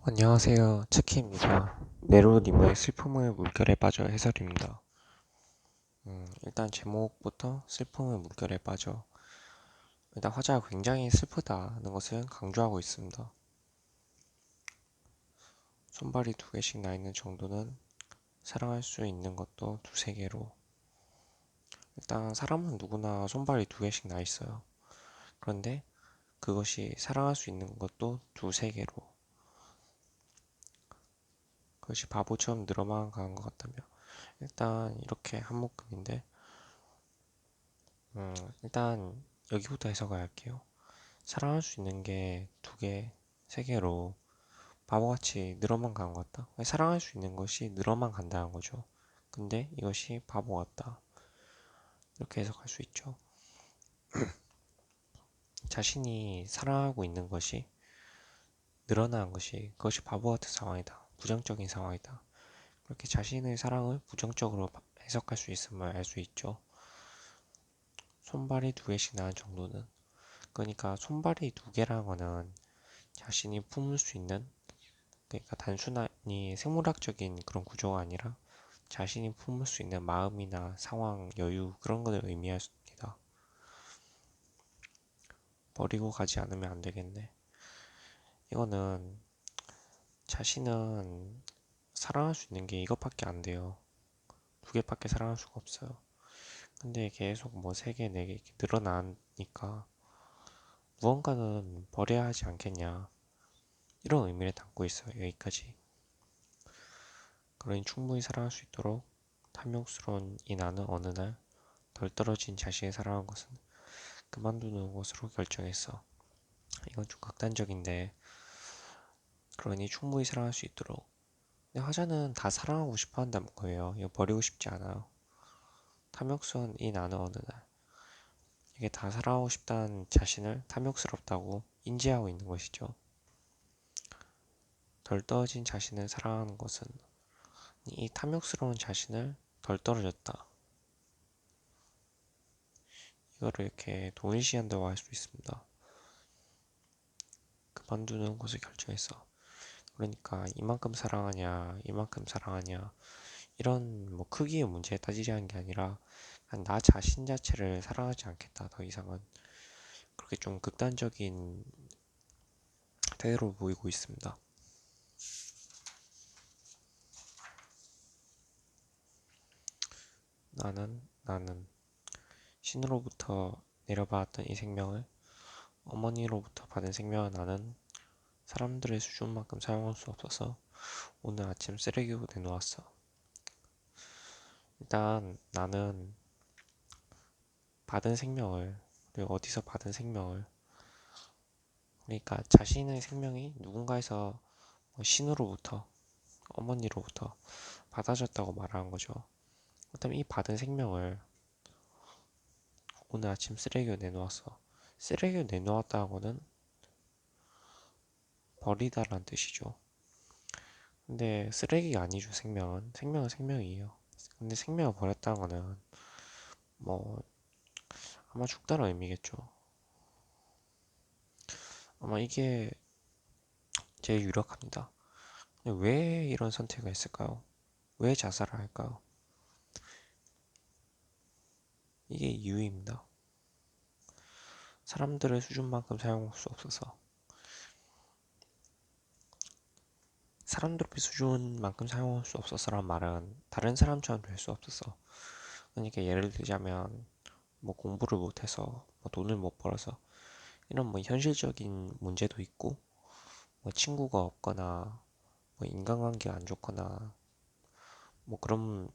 안녕하세요. 츠키입니다. 네로님의 슬픔의 물결에 빠져 해설입니다. 일단 제목부터 슬픔의 물결에 빠져. 일단 화자가 굉장히 슬프다는 것을 강조하고 있습니다. 손발이 두 개씩 나 있는 정도는 사랑할 수 있는 것도 두세 개로. 일단 사람은 누구나 손발이 두 개씩 나 있어요. 그런데 그것이 사랑할 수 있는 것도 두세 개로. 그것이 바보처럼 늘어만 가는 것 같다면. 일단 이렇게 한 묶음인데 일단 여기부터 해석을 할게요. 사랑할 수 있는 게 두 개, 세 개로 바보같이 늘어만 가는 것 같다. 사랑할 수 있는 것이 늘어만 간다는 거죠. 근데 이것이 바보 같다. 이렇게 해석할 수 있죠. 자신이 사랑하고 있는 것이 늘어나는 것이 그것이 바보 같은 상황이다. 부정적인 상황이다. 그렇게 자신의 사랑을 부정적으로 해석할 수 있음을 알 수 있죠. 손발이 두 개씩 나는 정도는. 그러니까 손발이 두 개라는 거는 자신이 품을 수 있는, 그러니까 단순히 생물학적인 그런 구조가 아니라 자신이 품을 수 있는 마음이나 상황, 여유 그런 것을 의미합니다. 버리고 가지 않으면 안 되겠네. 이거는 자신은 사랑할 수 있는 게 이것밖에 안 돼요. 두 개밖에 사랑할 수가 없어요. 근데 계속 뭐 세 개, 네 개 이렇게 늘어나니까 무언가는 버려야 하지 않겠냐. 이런 의미를 담고 있어요. 여기까지. 그러니 충분히 사랑할 수 있도록 탐욕스러운 이 나는 어느 날 덜 떨어진 자신을 사랑한 것은 그만두는 것으로 결정했어. 이건 좀 극단적인데, 그러니 충분히 사랑할 수 있도록. 근데 화자는 다 사랑하고 싶어 한다는 거예요. 이거 버리고 싶지 않아요. 탐욕스러운 이 나는 어느 날. 이게 다 사랑하고 싶다는 자신을 탐욕스럽다고 인지하고 있는 것이죠. 덜 떨어진 자신을 사랑하는 것은 이 탐욕스러운 자신을 덜 떨어졌다. 이거를 이렇게 동일시한다고 할 수 있습니다. 그만두는 것을 결정했어. 그러니까 이만큼 사랑하냐, 이만큼 사랑하냐, 이런 뭐 크기의 문제에 따지자는 게 아니라 그냥 나 자신 자체를 사랑하지 않겠다. 더 이상은 그렇게 좀 극단적인 태도로 보이고 있습니다. 나는 신으로부터 내려받았던 이 생명을 어머니로부터 받은 생명을 나는 사람들의 수준만큼 사용할 수 없어서 오늘 아침 쓰레기로 내놓았어. 일단 나는 받은 생명을, 그리고 어디서 받은 생명을, 그러니까 자신의 생명이 누군가에서 신으로부터, 어머니로부터 받아졌다고 말하는 거죠. 그렇다면 이 받은 생명을 오늘 아침 쓰레기에 내놓았어. 쓰레기에 내놓았다는 거는 버리다라는 뜻이죠. 근데 쓰레기가 아니죠, 생명은. 생명은 생명이에요. 근데 생명을 버렸다는 거는 뭐 아마 죽다는 의미겠죠. 아마 이게 제일 유력합니다. 왜 이런 선택을 했을까요? 왜 자살을 할까요? 이게 이유입니다. 사람들의 수준만큼 사용할 수 없어서. 사람들의 수준만큼 사용할 수 없어서란 말은 다른 사람처럼 될 수 없어서. 그러니까 예를 들자면 뭐 공부를 못해서 뭐 돈을 못 벌어서 이런 뭐 현실적인 문제도 있고, 뭐 친구가 없거나 뭐 인간관계가 안 좋거나 뭐 그런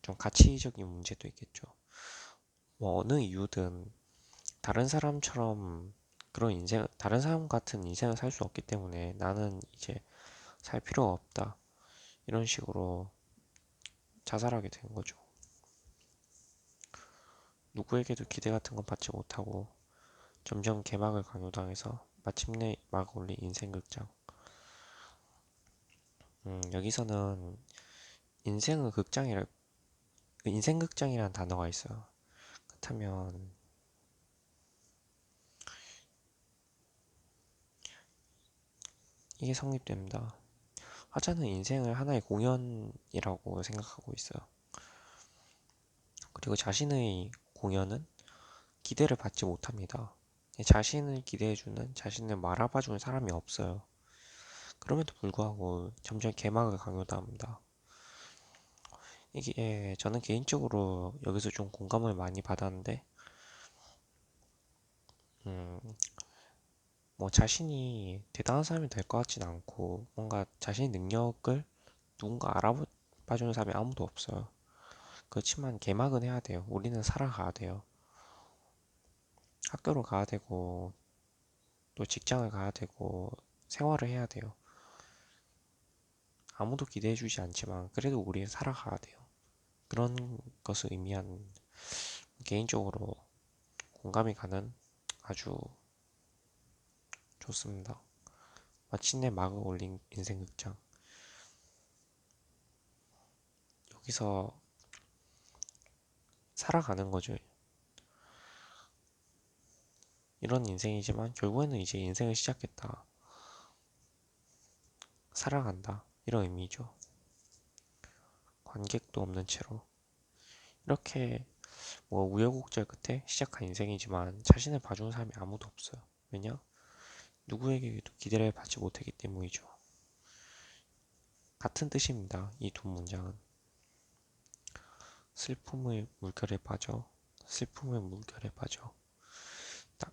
좀 가치적인 문제도 있겠죠. 뭐 어느 이유든 다른 사람처럼 그런 인생, 다른 사람 같은 인생을 살 수 없기 때문에 나는 이제 살 필요가 없다. 이런 식으로 자살하게 된 거죠. 누구에게도 기대 같은 건 받지 못하고 점점 개막을 강요당해서 마침내 막 올린 인생극장. 여기서는 인생은 극장이라, 인생극장이라는 단어가 있어요. 그렇다면 이게 성립됩니다. 화자는 인생을 하나의 공연이라고 생각하고 있어요. 그리고 자신의 공연은 기대를 받지 못합니다. 자신을 기대해주는, 자신을 말아봐주는 사람이 없어요. 그럼에도 불구하고 점점 개막을 강요합니다. 이게 저는 개인적으로 여기서 좀 공감을 많이 받았는데, 음, 뭐 자신이 대단한 사람이 될 것 같진 않고, 뭔가 자신의 능력을 누군가 알아봐주는 사람이 아무도 없어요. 그렇지만 개막은 해야 돼요. 우리는 살아가야 돼요. 학교를 가야 되고, 또 직장을 가야 되고, 생활을 해야 돼요. 아무도 기대해주지 않지만, 그래도 우리는 살아가야 돼요. 그런 것을 의미한 개인적으로 공감이 가는 아주 좋습니다. 마침내 막을 올린 인생 극장. 여기서 살아가는 거죠. 이런 인생이지만 결국에는 이제 인생을 시작했다. 살아간다. 이런 의미죠. 관객도 없는 채로. 이렇게 뭐 우여곡절 끝에 시작한 인생이지만 자신을 봐주는 사람이 아무도 없어요. 왜냐? 누구에게도 기대를 받지 못하기 때문이죠. 같은 뜻입니다. 이 두 문장은. 슬픔의 물결에 빠져. 슬픔의 물결에 빠져. 딱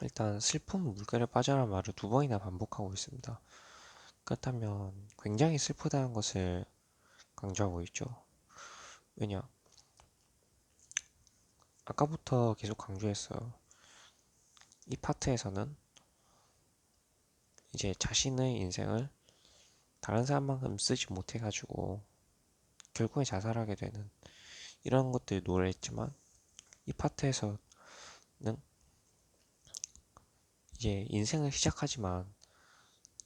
일단 슬픔의 물결에 빠져라는 말을 두 번이나 반복하고 있습니다. 그렇다면 굉장히 슬프다는 것을 강조하고 있죠. 왜냐? 아까부터 계속 강조했어요. 이 파트에서는 이제 자신의 인생을 다른 사람만큼 쓰지 못해가지고 결국에 자살하게 되는 이런 것들 노래했지만 이 파트에서는 이제 인생을 시작하지만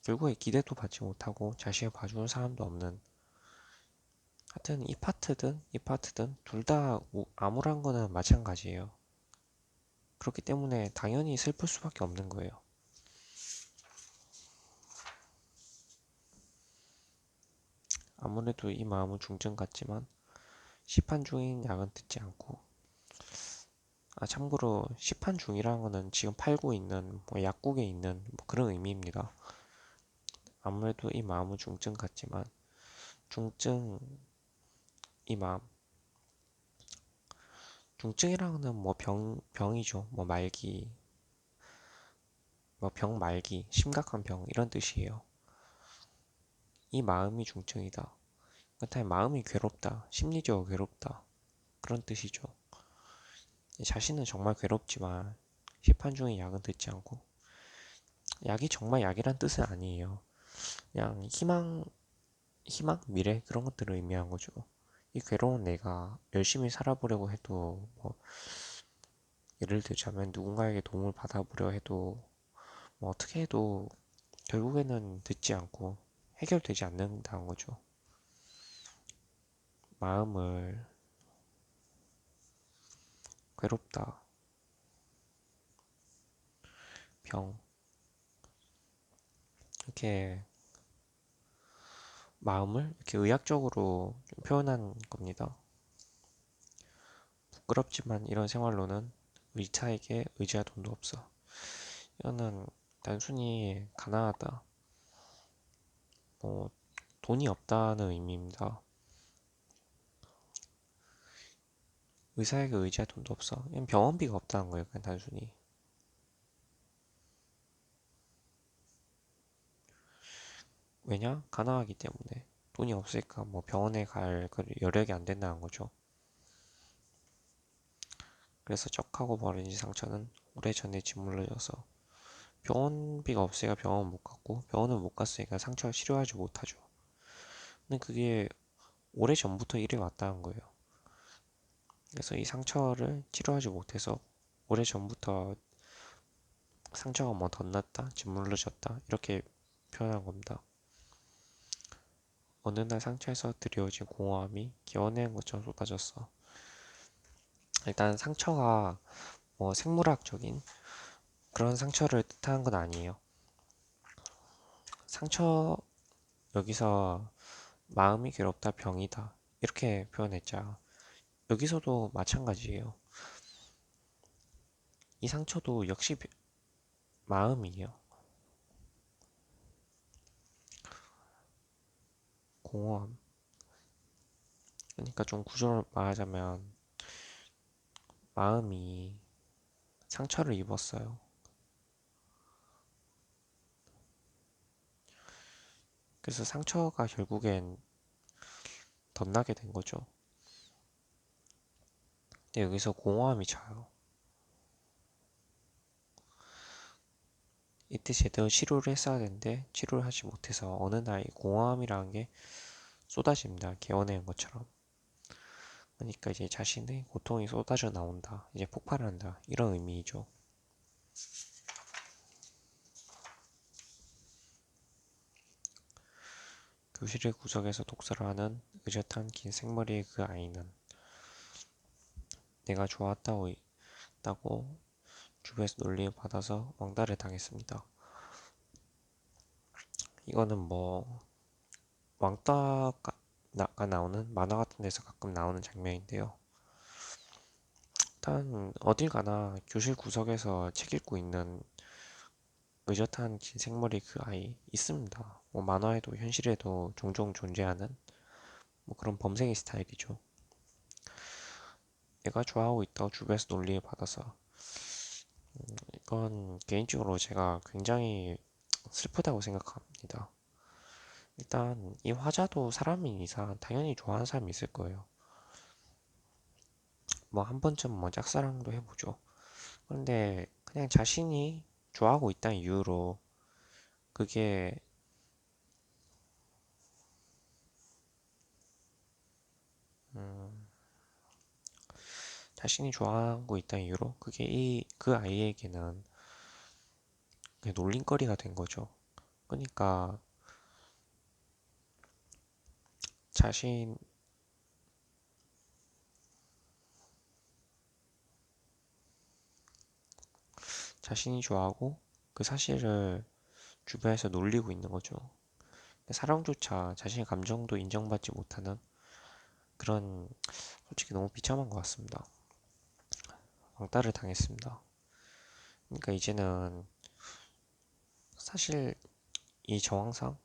결국에 기대도 받지 못하고 자신을 봐주는 사람도 없는 하여튼 이 파트든 둘 다 암울한 거는 마찬가지예요. 그렇기 때문에 당연히 슬플 수밖에 없는 거예요. 아무래도 이 마음은 중증 같지만 시판 중인 약은 듣지 않고 참고로 시판 중이라는 거는 지금 팔고 있는 뭐 약국에 있는 뭐 그런 의미입니다. 아무래도 이 마음은 중증 같지만 중증 이 마음 중증이라는 거는 뭐 병이죠. 뭐 말기 뭐 병 말기 심각한 병 이런 뜻이에요. 이 마음이 중증이다. 그렇다면 마음이 괴롭다. 심리적으로 괴롭다. 그런 뜻이죠. 자신은 정말 괴롭지만 시판 중에 약은 듣지 않고 약이 정말 약이란 뜻은 아니에요. 그냥 희망, 미래 그런 것들을 의미한 거죠. 이 괴로운 내가 열심히 살아보려고 해도 뭐 예를 들자면 누군가에게 도움을 받아보려 해도 뭐 어떻게 해도 결국에는 듣지 않고 해결되지 않는다는 거죠. 마음을 괴롭다, 병 이렇게 마음을 이렇게 의학적으로 좀 표현한 겁니다. 부끄럽지만 이런 생활로는 의사에게 의지할 돈도 없어. 이거는 단순히 가난하다, 뭐 돈이 없다는 의미입니다. 의사에게 의지할 돈도 없어. 그냥 병원비가 없다는 거예요. 그냥 단순히. 왜냐? 가난하기 때문에. 돈이 없으니까 뭐 병원에 갈 여력이 안 된다는 거죠. 그래서 쩍하고 버린 이 상처는 오래전에 짓물러져서 병원비가 없으니까 병원 못 갔고 병원을 못 갔으니까 상처를 치료하지 못하죠. 근데 그게 오래전부터 이래 왔다는 거예요. 그래서 이 상처를 치료하지 못해서 오래전부터 상처가 뭐 덧났다, 짓물러졌다 이렇게 표현한 겁니다. 어느 날 상처에서 드리워진 공허함이 기어내는 것처럼 쏟아졌어. 일단 상처가 뭐 생물학적인 그런 상처를 뜻하는 건 아니에요. 상처 여기서 마음이 괴롭다 병이다 이렇게 표현했죠. 여기서도 마찬가지예요. 이 상처도 역시 마음이에요. 공허함. 그러니까 좀 구조를 말하자면 마음이 상처를 입었어요. 그래서 상처가 결국엔 덧나게 된 거죠. 근데 여기서 공허함이 차요. 이때 제대로 치료를 했어야 되는데 치료를 하지 못해서 어느 날 공허함이라는 게 쏟아집니다. 개어낸 것처럼. 그러니까 이제 자신의 고통이 쏟아져 나온다. 이제 폭발한다. 이런 의미이죠. 교실의 구석에서 독서를 하는 의젓한 긴 생머리의 그 아이는 내가 좋았다고 했다고 주변에서 논리를 받아서 왕따를 당했습니다. 이거는 뭐 왕따가 나오는 만화 같은 데서 가끔 나오는 장면인데요. 일단 어딜 가나 교실 구석에서 책 읽고 있는 의젓한 긴 생머리 그 아이 있습니다. 뭐 만화에도 현실에도 종종 존재하는 뭐 그런 범죄의 스타일이죠. 내가 좋아하고 있다고 주변에서 논리를 받아서 이건 개인적으로 제가 굉장히 슬프다고 생각합니다. 일단 이 화자도 사람인 이상 당연히 좋아하는 사람이 있을 거예요. 뭐 한 번쯤 뭐 짝사랑도 해보죠. 그런데 그냥 자신이 좋아하고 있다는 이유로 그게 음, 자신이 좋아하고 있다는 이유로 그게 그 아이에게는 놀림거리가 된 거죠. 그러니까 자신 자신이 좋아하고 그 사실을 주변에서 놀리고 있는 거죠. 사랑조차 자신의 감정도 인정받지 못하는 그런 솔직히 너무 비참한 것 같습니다. 왕따를 당했습니다. 그러니까 이제는 사실 이 정황상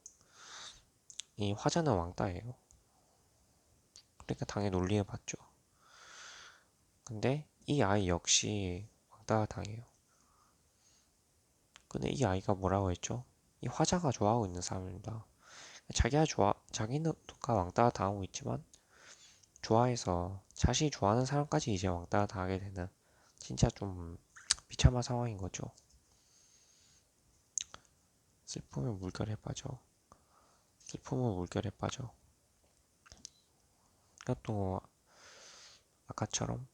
이 화자는 왕따예요. 그러니까 당연히 논리에 받죠. 근데 이 아이 역시 왕따 당해요. 근데 이 아이가 뭐라고 했죠? 이 화자가 좋아하고 있는 사람입니다. 자기가 왕따 당하고 있지만 좋아해서 자신이 좋아하는 사람까지 이제 왕따 당하게 되는 진짜 좀 비참한 상황인 거죠. 슬픔은 물결에 빠져. 슬픔은 물결에 빠져. 이것도 아까처럼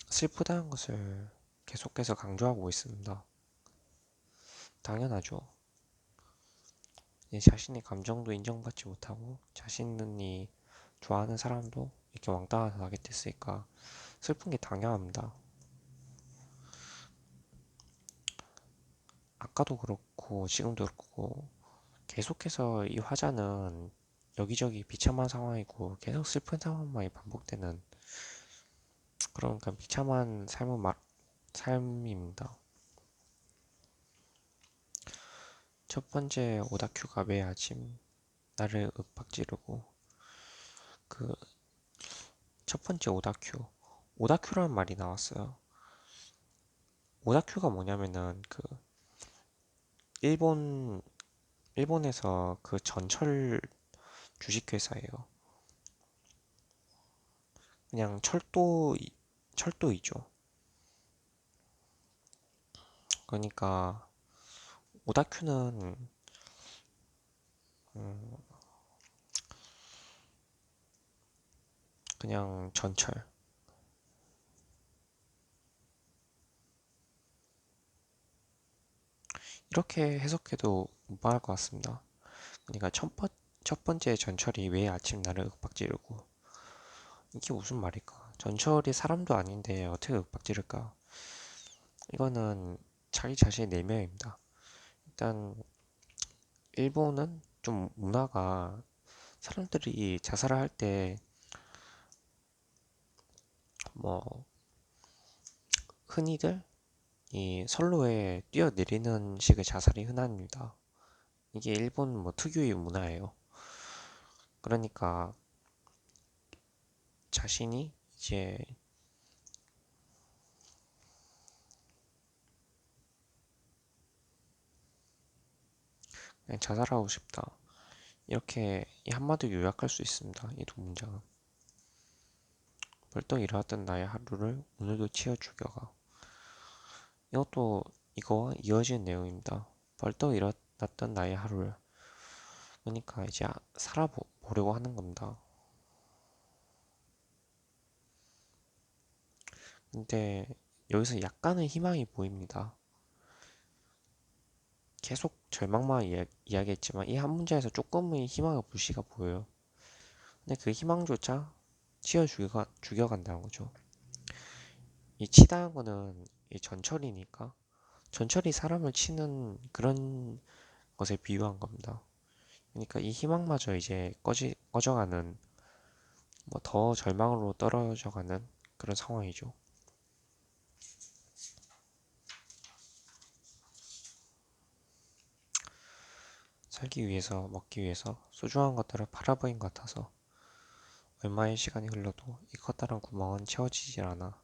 슬프다는 것을 계속해서 강조하고 있습니다. 당연하죠. 자신의 감정도 인정받지 못하고 자신이 좋아하는 사람도 이렇게 왕따가 나게 됐으니까 슬픈 게 당연합니다. 아까도 그렇고 지금도 그렇고 계속해서 이 화자는 여기저기 비참한 상황이고 계속 슬픈 상황만이 반복되는 그러니까 비참한 삶입니다. 첫 번째 오다큐가 매일 아침 나를 윽박지르고 그 첫 번째 오다큐라는 말이 나왔어요. 오다큐가 뭐냐면은 그 일본 일본에서 그 전철 주식회사예요. 그냥 철도이죠. 그러니까 오다큐는 음, 그냥 전철. 이렇게 해석해도 무방할 것 같습니다. 그러니까 첫 번째 전철이 왜 아침 나를 윽박지르고 이게 무슨 말일까? 전철이 사람도 아닌데 어떻게 윽박지를까? 이거는 자기 자신의 내면입니다. 일단 일본은 좀 문화가 사람들이 자살을 할 때 뭐 흔히들 이 선로에 뛰어내리는 식의 자살이 흔합니다. 이게 일본 뭐 특유의 문화예요. 그러니까 자신이 이제 그냥 자살하고 싶다. 이렇게 이 한마디로 요약할 수 있습니다. 이 두 문장은. 벌떡 일어났던 나의 하루를 오늘도 치어 죽여가. 이것도 이거와 이어지는 내용입니다. 벌떡 일어났던 나의 하루를. 그러니까 이제 살아보려고 하는 겁니다. 근데 여기서 약간의 희망이 보입니다. 계속 절망만 이야기했지만 이 한 문제에서 조금의 희망의 불씨가 보여요. 근데 그 희망조차 치어 죽여간다는 거죠. 이 치다는 거는 이 전철이니까 전철이 사람을 치는 그런 것에 비유한 겁니다. 그러니까 이 희망마저 이제 꺼져가는 뭐 더 절망으로 떨어져가는 그런 상황이죠. 살기 위해서 먹기 위해서 소중한 것들을 팔아버린 것 같아서 얼마의 시간이 흘러도 이 커다란 구멍은 채워지질 않아.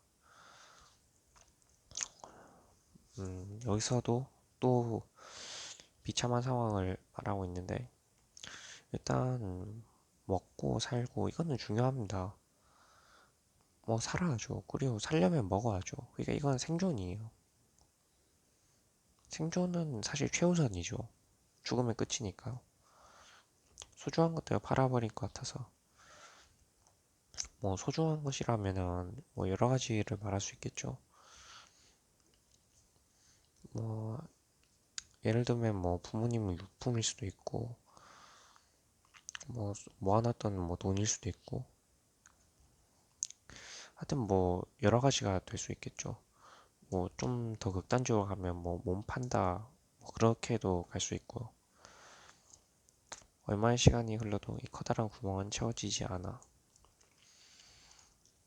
여기서도 또 비참한 상황을 말하고 있는데 일단 먹고 살고 이거는 중요합니다. 뭐 살아야죠. 그리고 살려면 먹어야죠. 그러니까 이건 생존이에요. 생존은 사실 최우선이죠. 죽으면 끝이니까요. 소중한 것들을 팔아버릴 것 같아서 뭐 소중한 것이라면은 뭐 여러 가지를 말할 수 있겠죠. 뭐 예를 들면 뭐 부모님의 유품일 수도 있고 뭐 모아놨던 뭐 돈일 수도 있고 하여튼 뭐 여러 가지가 될 수 있겠죠. 뭐 좀 더 극단적으로 가면 뭐 몸 판다 뭐 그렇게도 갈 수 있고요. 얼마의 시간이 흘러도 이 커다란 구멍은 채워지지 않아.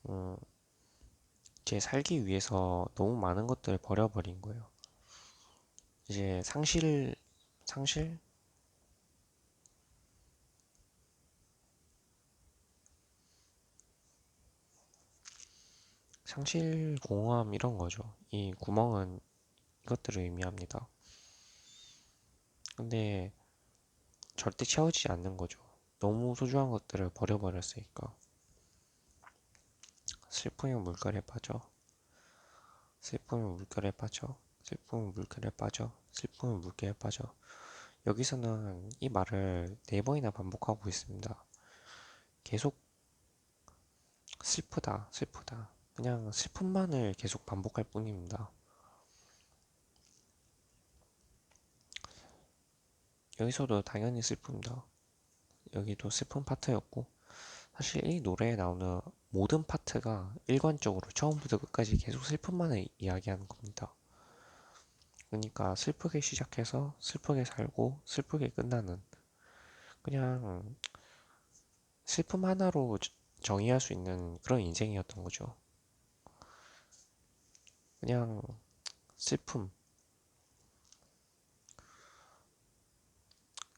음, 이제 살기 위해서 너무 많은 것들을 버려버린 거예요. 이제 상실, 상실공허함 이런 거죠. 이 구멍은 이것들을 의미합니다. 근데 절대 채워지지 않는 거죠. 너무 소중한 것들을 버려버렸으니까. 슬픔의 물결에 빠져, 슬픔의 물결에 빠져, 슬픔의 물결에 빠져, 슬픔의 물결에 빠져. 여기서는 이 말을 네 번이나 반복하고 있습니다. 계속 슬프다, 슬프다. 그냥 슬픔만을 계속 반복할 뿐입니다. 여기서도 당연히 슬픕니다. 여기도 슬픈 파트였고, 사실 이 노래에 나오는 모든 파트가 일관적으로 처음부터 끝까지 계속 슬픔만을 이야기하는 겁니다. 그러니까 슬프게 시작해서 슬프게 살고 슬프게 끝나는 그냥 슬픔 하나로 정의할 수 있는 그런 인생이었던 거죠. 그냥 슬픔.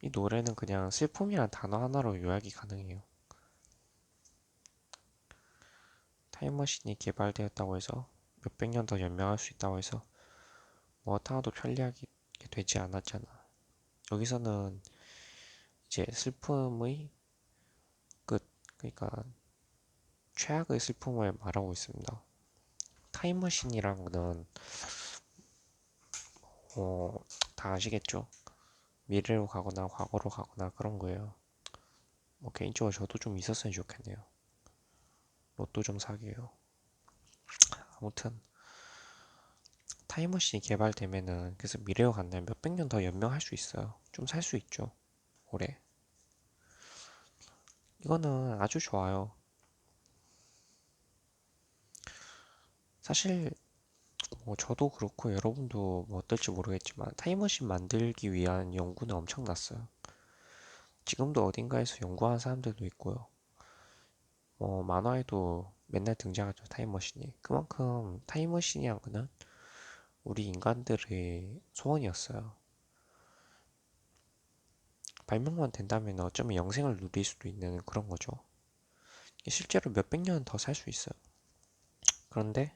이 노래는 그냥 슬픔이란 단어 하나로 요약이 가능해요. 타임머신이 개발되었다고 해서 몇백 년 더 연명할 수 있다고 해서 뭐 하나도 편리하게 되지 않았잖아. 여기서는 이제 슬픔의 끝, 그러니까 최악의 슬픔을 말하고 있습니다. 타임머신이란 거는 다 아시겠죠? 미래로 가거나 과거로 가거나 그런 거예요. 뭐 개인적으로 저도 좀 있었으면 좋겠네요. 로또 좀 사게요. 아무튼 타임머신이 개발되면은 그래서 미래로 간다면 몇백 년 더 연명할 수 있어요. 좀 살 수 있죠. 오래. 이거는 아주 좋아요. 사실 뭐 저도 그렇고 여러분도 뭐 어떨지 모르겠지만 타임머신 만들기 위한 연구는 엄청났어요. 지금도 어딘가에서 연구하는 사람들도 있고요. 만화에도 맨날 등장하죠, 타임머신이. 그만큼 타임머신이란 거는 우리 인간들의 소원이었어요. 발명만 된다면 어쩌면 영생을 누릴 수도 있는 그런 거죠. 실제로 몇백 년 더 살 수 있어요. 그런데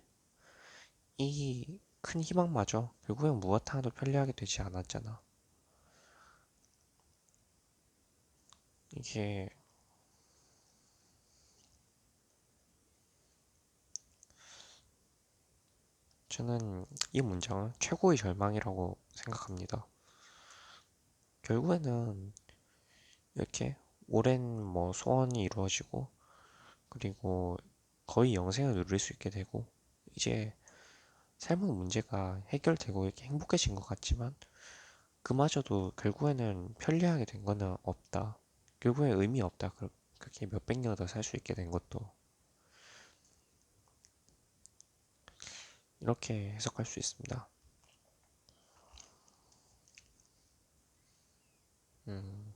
이 큰 희망마저 결국엔 무엇 하나도 편리하게 되지 않았잖아. 이게 저는 이 문장은 최고의 절망이라고 생각합니다. 결국에는 이렇게 오랜 소원이 이루어지고 그리고 거의 영생을 누릴 수 있게 되고 이제 삶의 문제가 해결되고 이렇게 행복해진 것 같지만 그마저도 결국에는 편리하게 된 거는 없다. 결국에 의미 없다. 그렇게 몇백 년 더 살 수 있게 된 것도 이렇게 해석할 수 있습니다. 음,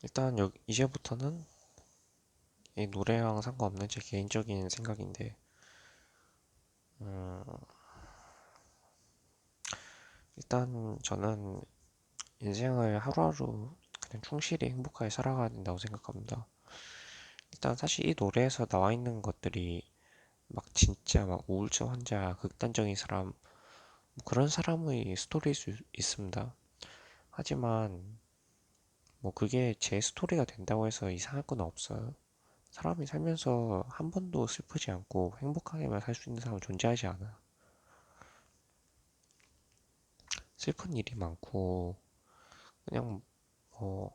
일단 이제부터는 이 노래랑 상관없는 제 개인적인 생각인데 음, 일단 저는 인생을 하루하루 그냥 충실히 행복하게 살아가야 된다고 생각합니다. 일단 사실 이 노래에서 나와 있는 것들이 막 진짜 막 우울증 환자, 극단적인 사람, 그런 사람의 스토리일 수 있습니다. 하지만 그게 제 스토리가 된다고 해서 이상할 건 없어요. 사람이 살면서 한 번도 슬프지 않고 행복하게만 살 수 있는 사람은 존재하지 않아. 슬픈 일이 많고 그냥 뭐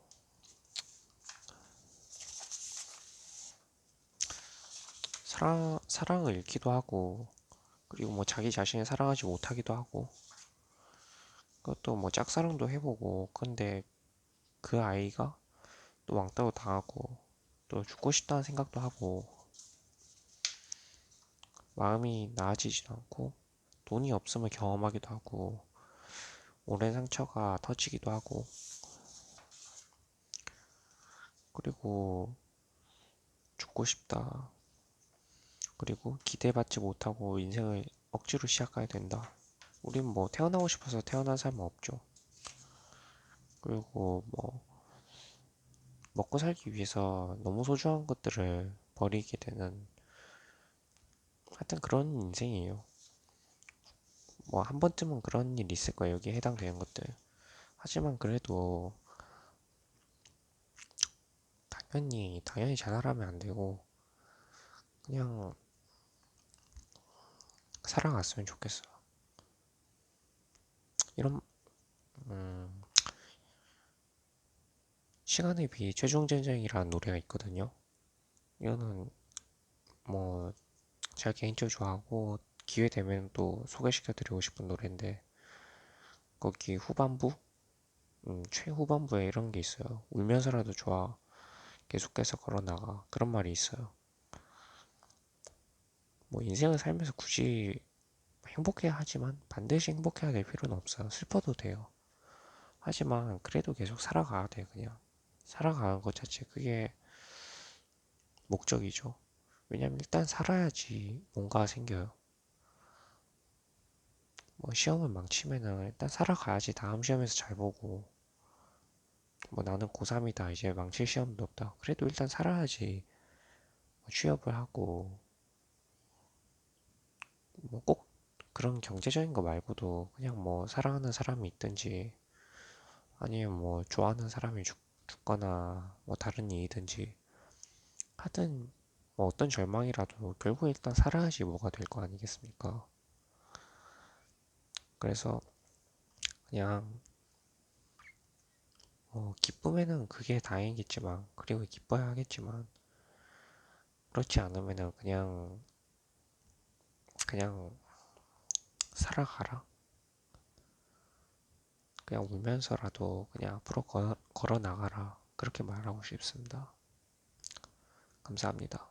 사랑을 잃기도 하고 그리고 자기 자신을 사랑하지 못하기도 하고 그것도 짝사랑도 해보고 근데 그 아이가 또 왕따도 당하고 또 죽고 싶다는 생각도 하고 마음이 나아지지도 않고 돈이 없음을 경험하기도 하고 오랜 상처가 터지기도 하고 그리고 죽고 싶다 그리고 기대받지 못하고 인생을 억지로 시작하게 된다. 우린 태어나고 싶어서 태어난 사람은 없죠. 그리고 먹고 살기 위해서 너무 소중한 것들을 버리게 되는 하여튼 그런 인생이에요. 한 번쯤은 그런 일 있을 거예요. 여기에 해당되는 것들. 하지만 그래도 당연히 자살하면 안 되고 그냥 살아갔으면 좋겠어요. 이런 음, 시간에 비해 최종 전쟁이라는 노래가 있거든요. 이거는 뭐 제가 개인적으로 좋아하고 기회 되면 또 소개시켜드리고 싶은 노래인데 거기 후반부, 최후반부에 이런 게 있어요. 울면서라도 좋아. 계속해서 걸어나가. 그런 말이 있어요. 인생을 살면서 굳이 행복해야 하지만 반드시 행복해야 될 필요는 없어요. 슬퍼도 돼요. 하지만 그래도 계속 살아가야 돼, 그냥. 살아가는 것 자체 그게 목적이죠. 왜냐면 일단 살아야지 뭔가 생겨요. 시험을 망치면은 일단 살아가야지 다음 시험에서 잘 보고 나는 고3이다 이제 망칠 시험도 없다. 그래도 일단 살아야지 취업을 하고 꼭 그런 경제적인 거 말고도 그냥 사랑하는 사람이 있든지 아니면 좋아하는 사람이 죽거나 다른 일이든지 하든 어떤 절망이라도 결국 일단 살아야지 뭐가 될 거 아니겠습니까? 그래서 그냥 기쁨에는 그게 다행이겠지만 그리고 기뻐야 하겠지만 그렇지 않으면은 그냥 살아가라. 그냥 울면서라도 그냥 앞으로 걸어 나가라. 그렇게 말하고 싶습니다. 감사합니다.